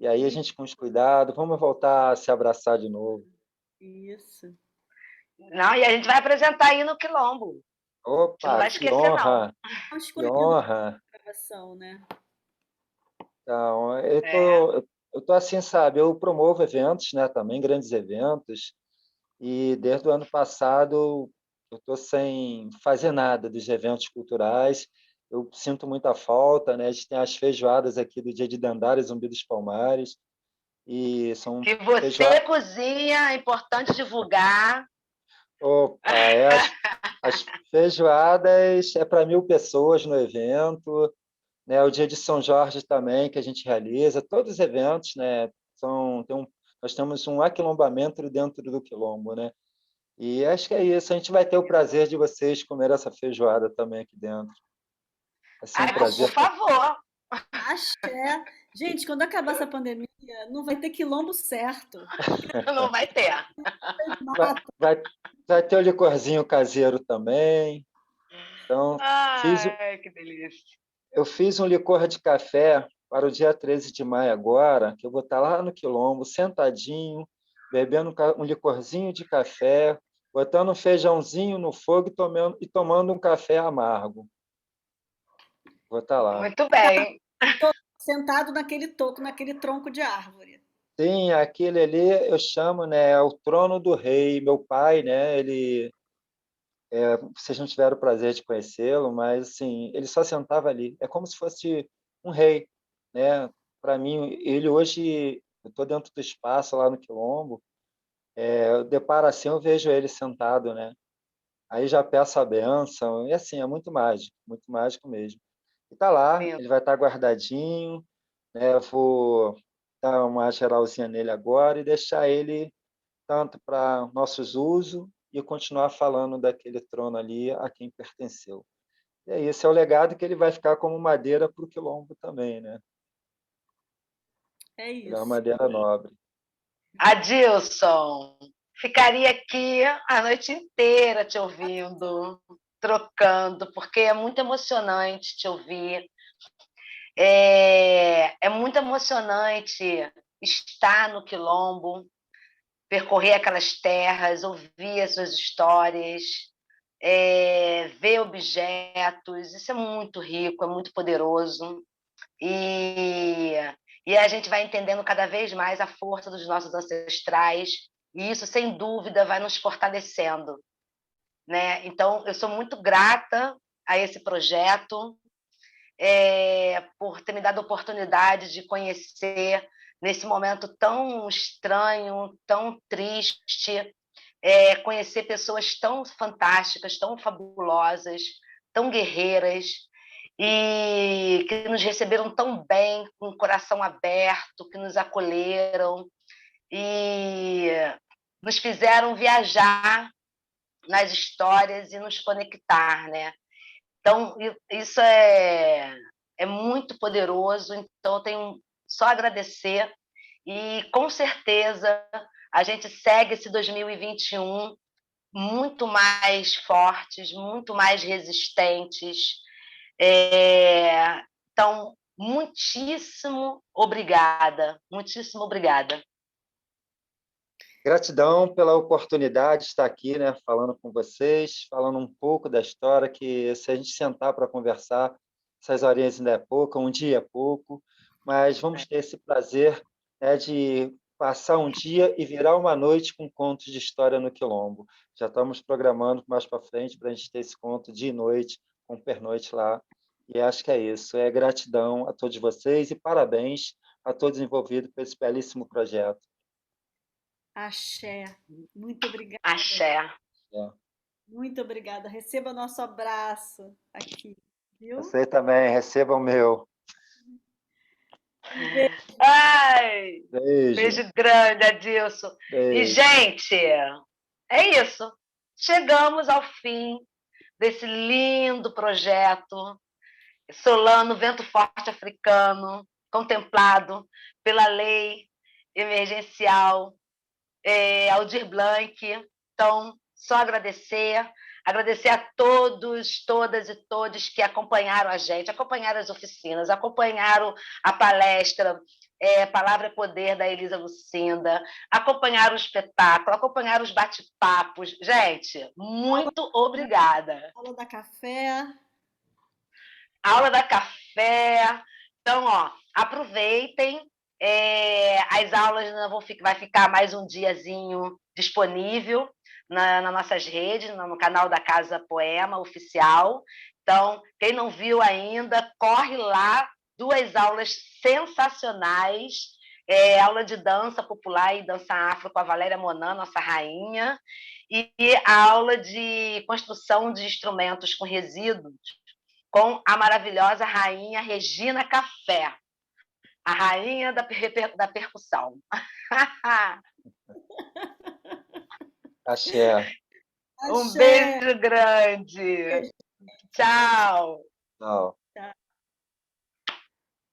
E aí a gente com os cuidados, vamos voltar a se abraçar de novo. Isso. Não, e a gente vai apresentar aí no Quilombo. A gente não Opa, vai que esquecer, não. honra, que honra. Gravação, né? Então, É. eu tô assim, sabe, eu promovo eventos, né, também grandes eventos, e desde o ano passado eu estou sem fazer nada dos eventos culturais. Eu sinto muita falta, né? A gente tem as feijoadas aqui do Dia de Dandara e Zumbi dos Palmares, e são Que você feijoadas. cozinha, é importante divulgar. Opa, as feijoadas é para 1.000 pessoas no evento, né? O Dia de São Jorge também, que a gente realiza, todos os eventos, né? Nós temos um aquilombamento dentro do quilombo, né? E acho que é isso. A gente vai ter o prazer de vocês comer essa feijoada também aqui dentro. Vai ser um Ai, por prazer. favor. Axé. Gente, quando acabar essa pandemia, não vai ter quilombo certo. Não vai ter. Vai, vai, vai ter o licorzinho caseiro também. Então, fiz, Ai, que delícia. eu fiz um licor de café para o dia 13 de maio agora, que eu vou estar lá no Quilombo, sentadinho, bebendo um licorzinho de café, botando um feijãozinho no fogo e tomando um café amargo. Vou estar lá. Muito bem. Sentado naquele toco, naquele tronco de árvore. Sim, aquele ali eu chamo, né, é o trono do rei. Meu pai, né, vocês não tiveram o prazer de conhecê-lo, mas assim, ele só sentava ali. É como se fosse um rei, né? Para mim, ele hoje, eu estou dentro do espaço lá no Quilombo, eu deparo assim, eu vejo ele sentado, né? Aí já peço a bênção, e assim, é muito mágico mesmo. E tá lá, Lindo. ele vai estar guardadinho, né? Eu vou dar uma geralzinha nele agora e deixar ele tanto para nossos usos e continuar falando daquele trono ali a quem pertenceu. E é esse é o legado que ele vai ficar como madeira para o quilombo também, né? É Ele é uma isso. madeira nobre. Adilson, ficaria aqui a noite inteira te ouvindo, trocando, porque é muito emocionante te ouvir. É muito emocionante estar no Quilombo, percorrer aquelas terras, ouvir as suas histórias, ver objetos. Isso é muito rico, é muito poderoso. E, e a gente vai entendendo cada vez mais a força dos nossos ancestrais, e isso, sem dúvida, vai nos fortalecendo, né? Então, eu sou muito grata a esse projeto, por ter me dado a oportunidade de conhecer, nesse momento tão estranho, tão triste, conhecer pessoas tão fantásticas, tão fabulosas, tão guerreiras, e que nos receberam tão bem, com o coração aberto, que nos acolheram e nos fizeram viajar nas histórias e nos conectar, né? Então, isso é muito poderoso, então eu tenho só a agradecer e, com certeza, a gente segue esse 2021 muito mais fortes, muito mais resistentes. Então, muitíssimo obrigada, muitíssimo obrigada. Gratidão pela oportunidade de estar aqui, né, falando com vocês, falando um pouco da história, que se a gente sentar para conversar, essas horinhas ainda é pouco, um dia é pouco, mas vamos ter esse prazer, né, de passar um dia e virar uma noite com contos de história no Quilombo. Já estamos programando mais para frente para a gente ter esse conto dia e noite, com pernoite lá. E acho que é isso. É gratidão a todos vocês e parabéns a todos envolvidos por esse belíssimo projeto. Axé. Muito obrigada. Axé. É. Muito obrigada. Receba nosso abraço aqui, viu? Você também, receba o meu. Beijo. Ai, Beijo. beijo grande, Adilson. E, Beijo. gente, é isso. Chegamos ao fim desse lindo projeto Solano Vento Forte Africano, contemplado pela lei emergencial Aldir Blanc. Então, só agradecer Agradecer a todos, todas e todos que acompanharam a gente, acompanharam as oficinas, acompanharam a palestra Palavra é Poder, da Elisa Lucinda, acompanharam o espetáculo, acompanharam os bate-papos. Gente, muito obrigada. Aula da café. Aula da café. Então, aproveitem. As aulas vai ficar mais um diazinho disponível nas nossas redes, no canal da Casa Poema Oficial. Então, quem não viu ainda, corre lá, 2 aulas sensacionais, aula de dança popular e dança afro com a Valéria Monan, nossa rainha, e a aula de construção de instrumentos com resíduos com a maravilhosa rainha Regina Café, a rainha da percussão. Axé. Um beijo grande. Tchau. Tchau.